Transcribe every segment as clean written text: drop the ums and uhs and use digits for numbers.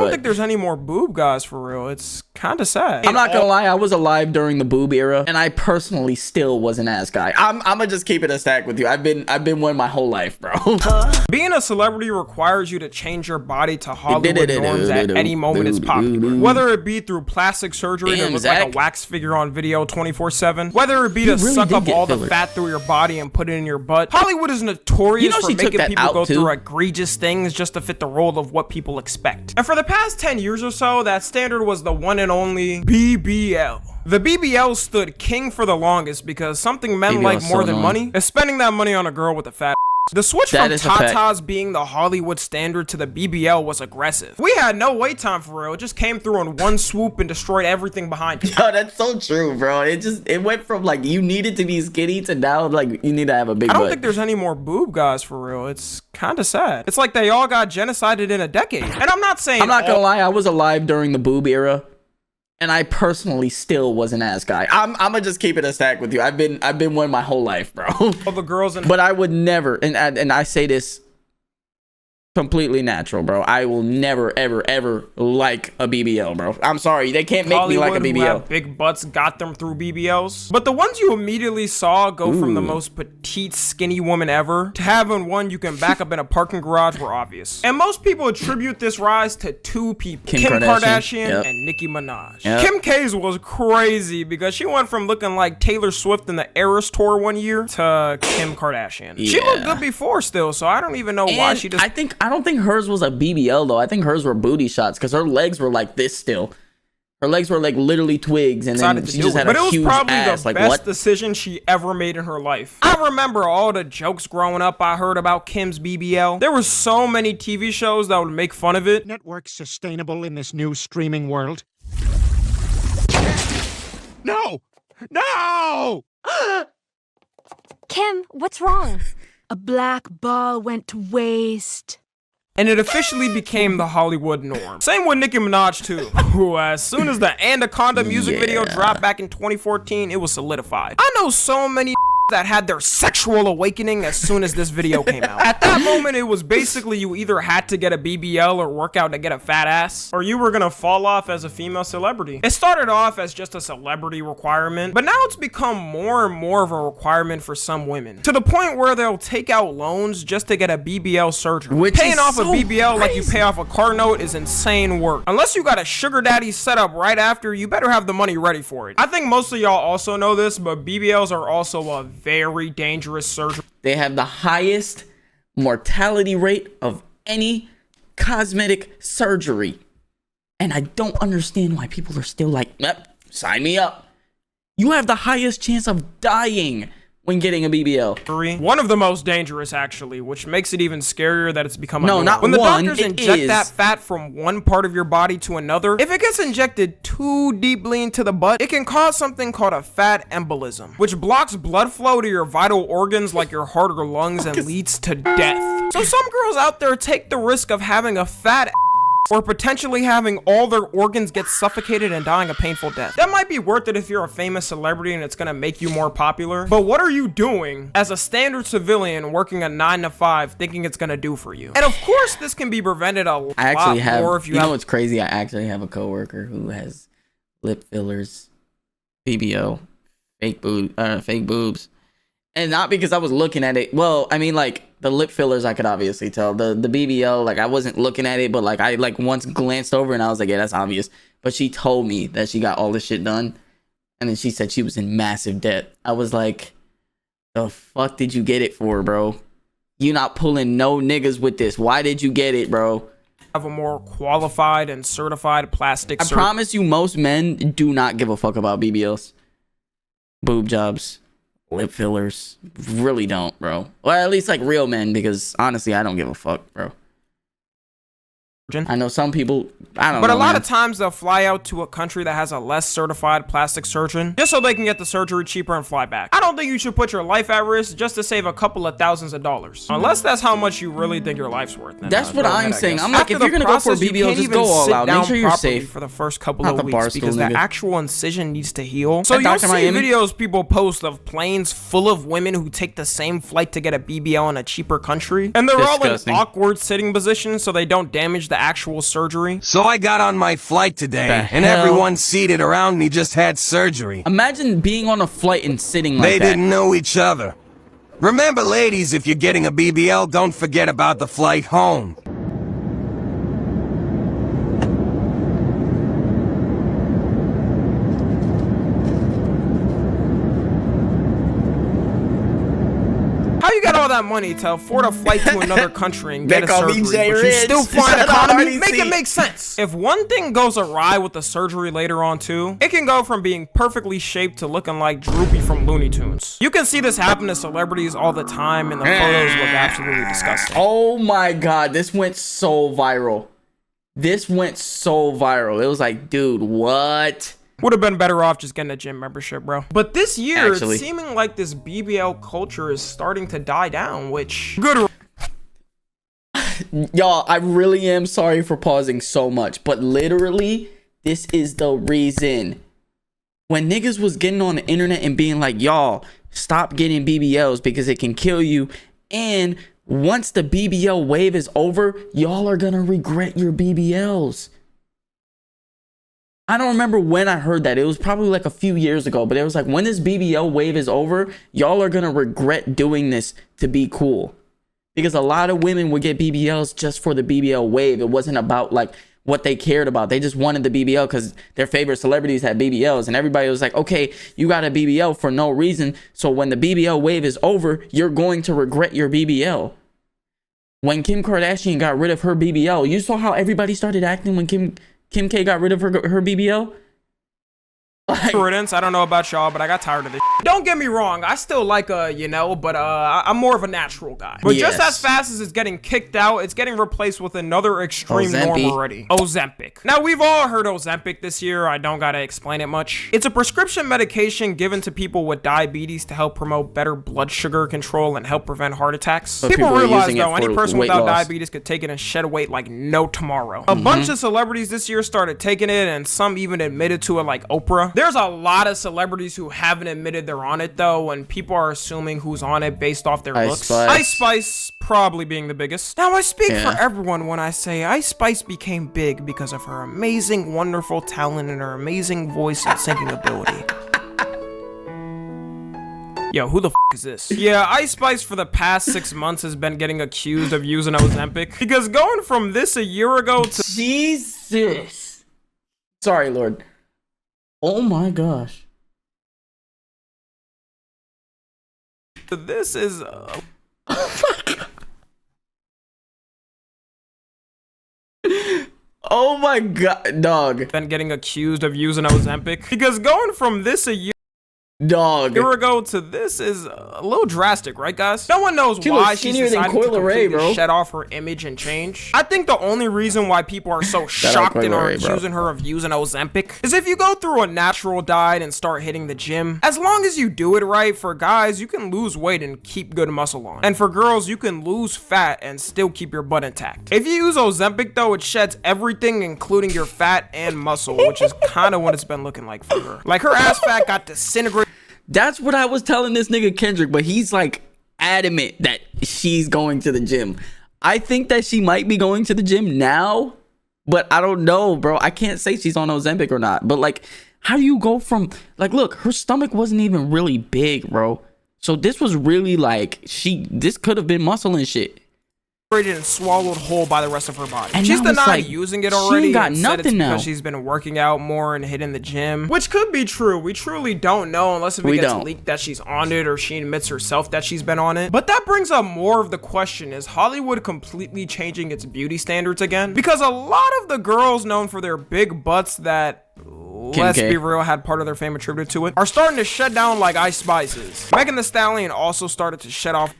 don't think there's any more boob guys for real. It's kind of sad. I'm not gonna lie, I was alive during the boob era, and I personally still was an ass guy. I'm gonna just keep it a stack with you. I've been one my whole life, bro. Being a celebrity requires you to change your body to Hollywood norms at any moment it's popular. Whether it be through plastic surgery to look like a wax figure on video 24/7, whether it be to suck up all the fat through your body and put it in your butt. Hollywood is notorious for making people go through egregious things just to fit the role of what people expect. And for the past 10 years or so, that standard was the one and only BBL. The BBL stood king for the longest because something men like more than money is spending that money on a girl with a fat. The switch from tatas being the Hollywood standard to the BBL was aggressive. We had no wait time for real. It just came through in one swoop and destroyed everything behind it. Yo, that's so true, bro. It went from like you needed to be skinny to now like you need to have a big butt. I don't think there's any more boob guys for real. It's kind of sad. It's like they all got genocided in a decade. And I'm not saying I'm not gonna lie, I was alive during the boob era. And I personally still was an ass guy. I'm gonna just keep it a stack with you. I've been one my whole life, bro. All the girls but I would never, and I say this completely natural, bro. I will never, ever like a BBL, bro. I'm sorry, they can't make me like a BBL. Who have big butts got them through BBLs, but the ones you immediately saw go from the most petite, skinny woman ever to having one you can back up in a parking garage were obvious. And most people attribute this rise to two people: Kim Kardashian and Nicki Minaj. Kim K's was crazy because she went from looking like Taylor Swift in the Eras tour one year to Kim Kardashian. She looked good before still, so I don't even know why she just. I don't think hers was a BBL though. I think hers were booty shots because her legs were like this still. Her legs were like literally twigs, and then she just had a huge ass. But it was probably the best decision she ever made in her life. I remember all the jokes growing up I heard about Kim's BBL. There were so many TV shows that would make fun of it. Network sustainable in this new streaming world? No! No! Kim, what's wrong? A black ball went to waste. And it officially became the Hollywood norm. Same with Nicki Minaj too, who as soon as the Anaconda music video dropped back in 2014, it was solidified. I know so many that had their sexual awakening as soon as this video came out. At that moment, it was basically you either had to get a BBL or work out to get a fat ass, or you were gonna fall off as a female celebrity. It started off as just a celebrity requirement, but now it's become more and more of a requirement for some women, to the point where they'll take out loans just to get a BBL surgery. Paying off a BBL like you pay off a car note is insane work. Unless you got a sugar daddy set up right after, you better have the money ready for it. I think most of y'all also know this, but BBLs are also a very dangerous surgery. They have the highest mortality rate of any cosmetic surgery. And I don't understand why people are still like, sign me up. You have the highest chance of dying when getting a BBL. One of the most dangerous, actually, which makes it even scarier that it's become a no, not when the one, doctors inject that fat from one part of your body to another, if it gets injected too deeply into the butt, it can cause something called a fat embolism, which blocks blood flow to your vital organs like your heart or lungs and leads to death. So some girls out there take the risk of having a fat or potentially having all their organs get suffocated and dying a painful death. That might be worth it if you're a famous celebrity and it's gonna make you more popular, but what are you doing as a standard civilian working a 9 to 5 thinking it's gonna do for you? And of course this can be prevented a lot more if you know what's crazy? I actually have a coworker who has lip fillers, BBL, fake boobs. And not because I was looking at it. Well, I mean, like, the lip fillers, I could obviously tell. The BBL, like, I wasn't looking at it, but, like, I, like, once glanced over and I was like, yeah, that's obvious. But she told me that she got all this shit done. And then she said she was in massive debt. I was like, the fuck did you get it for, bro? You not pulling no niggas with this. Why did you get it, bro? Have a more qualified and certified plastic surgeon. I promise you, most men do not give a fuck about BBLs. Boob jobs. Lip fillers really don't, bro. Or at least like real men, because honestly I don't give a fuck, bro. I know some people, I don't know. But a lot of times they'll fly out to a country that has a less certified plastic surgeon just so they can get the surgery cheaper and fly back. I don't think you should put your life at risk just to save a couple of thousands of dollars. Unless that's how much you really think your life's worth. That's what I'm saying. I'm like, if you're gonna go for a BBL, just go all out. Make sure you're safe for the first couple of weeks because the actual incision needs to heal. So you'll see videos people post of planes full of women who take the same flight to get a BBL in a cheaper country. And they're all in awkward sitting positions so they don't damage the the actual surgery. So I got on my flight today, and hell? everyone seated around me just had surgery. Imagine being on a flight and sitting like They that. didn't know each other. Remember, ladies, if you're getting a BBL, don't forget about the flight home. How you got all that money to afford a flight to another country and They get a call me surgery, Jay but you Rich. still fly Shut up, economy? RDC. Make it make sense. If one thing goes awry with the surgery later on too, it can go from being perfectly shaped to looking like Droopy from Looney Tunes. You can see this happen to celebrities all the time, and the photos look absolutely disgusting. Oh my god, this went so viral. This went so viral. It was like, dude, what? Would have been better off just getting a gym membership, bro. But this year, Actually. it's seeming like this BBL culture is starting to die down, which good. Y'all, I really am sorry for pausing so much, but literally, this is the reason. When niggas was getting on the internet and being like, y'all, stop getting BBLs because it can kill you. And once the BBL wave is over, y'all are gonna regret your BBLs. I don't remember when I heard that. It was probably like a few years ago, but it was like, when this BBL wave is over, y'all are gonna regret doing this to be cool. Because a lot of women would get BBLs just for the BBL wave. It wasn't about like what they cared about. They just wanted the BBL because their favorite celebrities had BBLs, and everybody was like, okay, you got a BBL for no reason. So when the BBL wave is over, you're going to regret your BBL. When Kim Kardashian got rid of her BBL, you saw how everybody started acting when Kim K got rid of her BBL? Like, Riddance. I don't know about y'all, but I got tired of this. Don't get me wrong, I still like but I'm more of a natural guy. But just Yes. as fast as it's getting kicked out, it's getting replaced with another extreme norm Ozempic. already. Ozempic. Now, we've all heard Ozempic this year. I don't gotta explain it much. It's a prescription medication given to people with diabetes to help promote better blood sugar control and help prevent heart attacks. But People people are realize, using it though, any for person weight without loss. diabetes could take it and shed weight like no tomorrow. A bunch of celebrities this year started taking it, and some even admitted to it, like Oprah. There's a lot of celebrities who haven't admitted they're on it though, and people are assuming who's on it based off their Ice looks. Spice. Ice Spice probably being the biggest. Now I speak Yeah. for everyone when I say Ice Spice became big because of her amazing, wonderful talent and her amazing voice and singing ability. Yo, who the f is this? Yeah, Ice Spice for the past 6 months has been getting accused of using Ozempic because going from this a year ago to Jesus. Sorry, Lord. Oh my gosh. this is Oh my god, dog. been getting accused of using Ozempic because going from this a year Dog. ago to this is a little drastic, right, guys? No one knows She why looks she's skinnier than decided to Coyle Ray, completely bro. shed off her image and change. I think the only reason why people are so Shout out shocked and Coyle are Ray, bro. accusing her of using Ozempic is if you go through a natural diet and start hitting the gym, as long as you do it right, for guys, you can lose weight and keep good muscle on. And for girls, you can lose fat and still keep your butt intact. If you use Ozempic though, it sheds everything, including your fat and muscle, which is kind of what it's been looking like for her. Like her ass fat got disintegrated. That's what I was telling this nigga Kendrick, but he's like adamant that she's going to the gym. I think that she might be going to the gym now, but I don't know, bro. I can't say she's on Ozempic or not. But like, how do you go from like, look, her stomach wasn't even really big, bro. So this was really like this could have been muscle and shit. And swallowed whole by the rest of her body. And She's now it's denied like, using it she already. ain't got and said it's nothing now. because she's been working out more and hitting the gym, which could be true. We truly don't know unless if it We gets don't. leaked that she's on it or she admits herself that she's been on it. But that brings up more of the question: is Hollywood completely changing its beauty standards again? Because a lot of the girls known for their big butts that, let's K. be real, had part of their fame attributed to it, are starting to shut down like Ice Spices. Megan Thee Stallion also started to shed off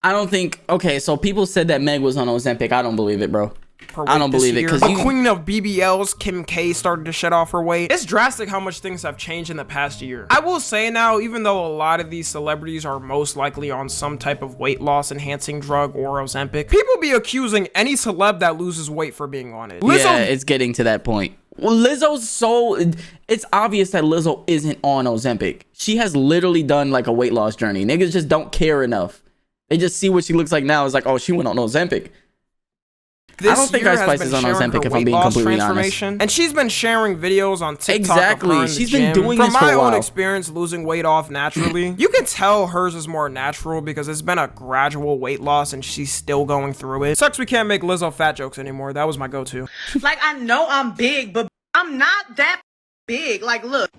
I don't think. Okay, so people said that Meg was on Ozempic. I don't believe it, bro. her I weight don't this believe it, year. 'cause the you- queen of BBLs, Kim K, started to shed off her weight. It's drastic how much things have changed in the past year. I will say now, even though a lot of these celebrities are most likely on some type of weight loss enhancing drug or Ozempic, people be accusing any celeb that loses weight for being on it. Lizzo, Yeah, it's getting to that point. Well, Lizzo's so... It's obvious that Lizzo isn't on Ozempic. She has literally done like a weight loss journey. Niggas just don't care enough. They just see what she looks like now. It's like, oh, she went on Ozempic. this I don't think year Ice has Spice been is on sharing Ozempic, her if I'm weight being loss completely honest. transformation, and she's been sharing videos on TikTok. Exactly. Of her in She's the been gym. doing From this for my a own while. experience losing weight off naturally, you can tell hers is more natural because it's been a gradual weight loss and she's still going through it. Sucks we can't make Lizzo fat jokes anymore. That was my go-to. Like, I know I'm big, but I'm not that big. Like, look.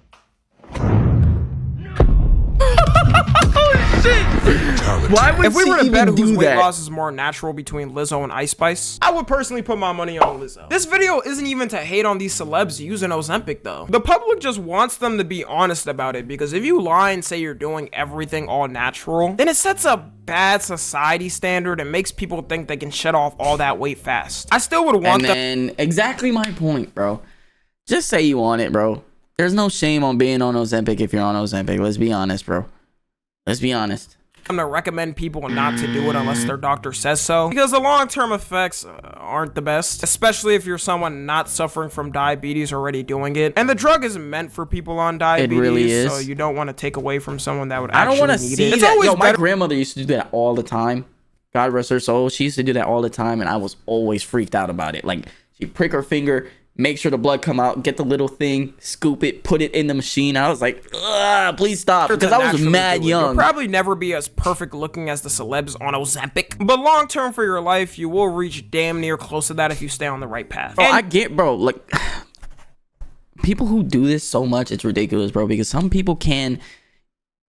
Why would If we she were to even bet whose do weight that? loss is more natural between Lizzo and Ice Spice, I would personally put my money on Lizzo. This video isn't even to hate on these celebs using Ozempic though. The public just wants them to be honest about it, because if you lie and say you're doing everything all natural, then it sets a bad society standard and makes people think they can shed off all that weight fast. I still would want them. And exactly my point, bro. Just say you want it, bro. There's no shame on being on Ozempic if you're on Ozempic. Let's be honest, bro. Let's be honest. I'm to recommend people not to do it unless their doctor says so, because the long-term effects aren't the best, especially if you're someone not suffering from diabetes already doing it. And the drug is meant for people on diabetes, really is. so you don't want to take away from someone that would I don't actually want to need see it. It's that. always Yo, my better. grandmother used to do that all the time. God rest her soul. She used to do that all the time, and I was always freaked out about it. Like, she'd prick her finger, make sure the blood come out, get the little thing, scoop it, put it in the machine. I was like, ugh, please stop, because I was Naturally mad do it. You'll young. probably never be as perfect looking as the celebs on Ozempic, but long term for your life, you will reach damn near close to that if you stay on the right path. Bro, I get, bro, like, people who do this so much, it's ridiculous, bro, because some people can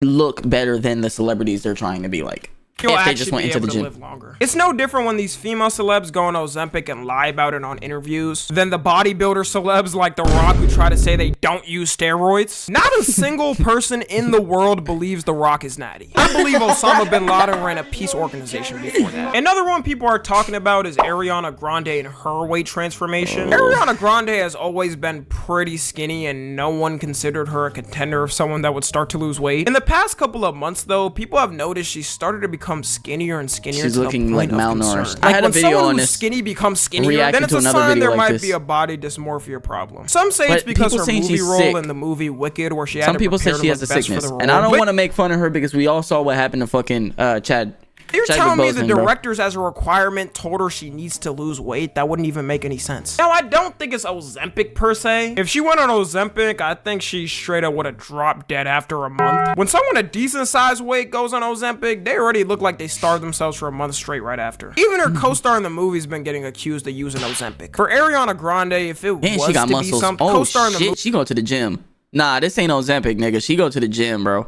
look better than the celebrities they're trying to be like. You'll If they just actually went be into the able to gym. live longer. It's no different when these female celebs go on Ozempic and lie about it on interviews than the bodybuilder celebs like The Rock who try to say they don't use steroids. Not a single person in the world believes The Rock is natty. I believe Osama bin Laden ran a peace organization before that. Another one people are talking about is Ariana Grande and her weight transformation. Ariana Grande has always been pretty skinny and no one considered her a contender of someone that would start to lose weight. In the past couple of months though, people have noticed she's started to become skinnier and skinnier. She's to the looking point like of malnourished. concern. I Like, had a when video someone on who's this, skinny becomes skinnier, reacting then it's to a another sign video there like might this. be a body dysmorphia problem. Some say But it's because people her saying movie she's role sick. in the movie Wicked, where she had Some to people say prepare she to has a look best for sickness, the role. and I don't But want to make fun of her because we all saw what happened to fucking Chad. you're Chadwick telling me the Boseman, bro. directors as a requirement told her she needs to lose weight? That wouldn't even make any sense. Now, I don't think it's Ozempic per se. If she went on Ozempic, I think she straight up would have dropped dead after a month. When someone a decent sized weight goes on Ozempic, they already look like they starved themselves for a month straight right after. Even her co-star in the movie's been getting accused of using Ozempic. For Ariana Grande, if it And was she got to be muscles. something, Oh co-star in the shit, she go to the gym. Nah, this ain't Ozempic, nigga. She go to the gym, bro.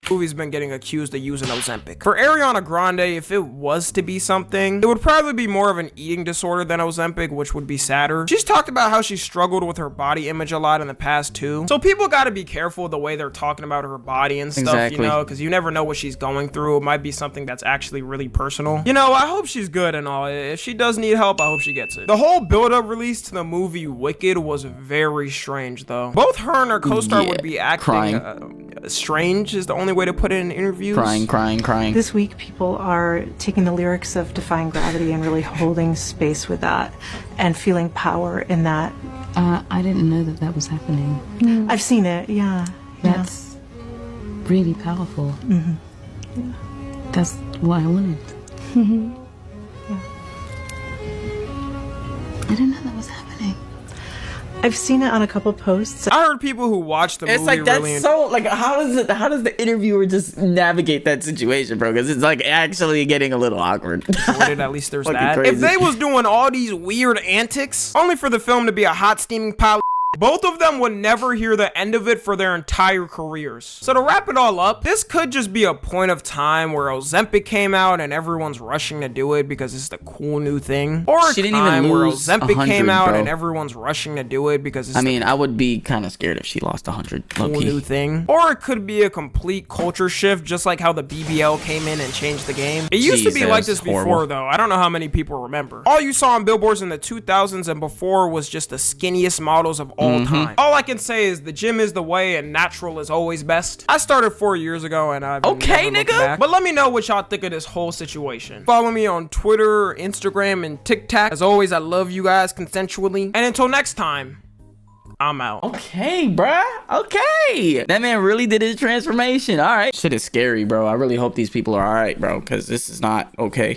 movie's been getting accused of using Ozempic. For Ariana Grande, if it was to be something, it would probably be more of an eating disorder than Ozempic, which would be sadder. She's talked about how she struggled with her body image a lot in the past too. So people gotta be careful the way they're talking about her body and stuff, Exactly. you know, because you never know what she's going through. It might be something that's actually really personal. You know, I hope she's good and all. If she does need help, I hope she gets it. The whole build-up release to the movie Wicked was very strange though. Both her and her co-star Yeah, would be acting strange is the only way to put it in interviews. Crying. This week, people are taking the lyrics of Defying Gravity and really holding space with that and feeling power in that. I didn't know that was happening. I've seen it, yeah. That's really powerful. That's what I wanted. I didn't know that was happening. I've seen it on a couple posts. I heard people who watched the movie It's like that's really so like how does the interviewer just navigate that situation, bro? Because it's like actually getting a little awkward. enjoyed it. At least there's Fucking that. crazy. If they was doing all these weird antics only for the film to be a hot steaming pile of both of them would never hear the end of it for their entire careers. So to wrap it all up, this could just be a point of time where Ozempic came out and everyone's rushing to do it because it's the cool new thing. Or a She didn't even time where lose Ozempic 100, came out bro. and everyone's rushing to do it because it's I mean, I would be kind of scared if she lost 100. cool Low-key. new thing. Or it could be a complete culture shift, just like how the BBL came in and changed the game. It used to be like this Jesus, before, horrible. though. I don't know how many people remember. All you saw on billboards in the 2000s and before was just the skinniest models of all time. All I can say is the gym is the way and natural is always best. I started 4 years ago and I've Okay, never looked nigga. back. But let me know what y'all think of this whole situation. Follow me on Twitter, Instagram, and TikTok. As always, I love you guys consensually. And until next time, I'm out. Okay, bruh. Okay. That man really did his transformation. All right. Shit is scary, bro. I really hope these people are all right, bro, because this is not okay.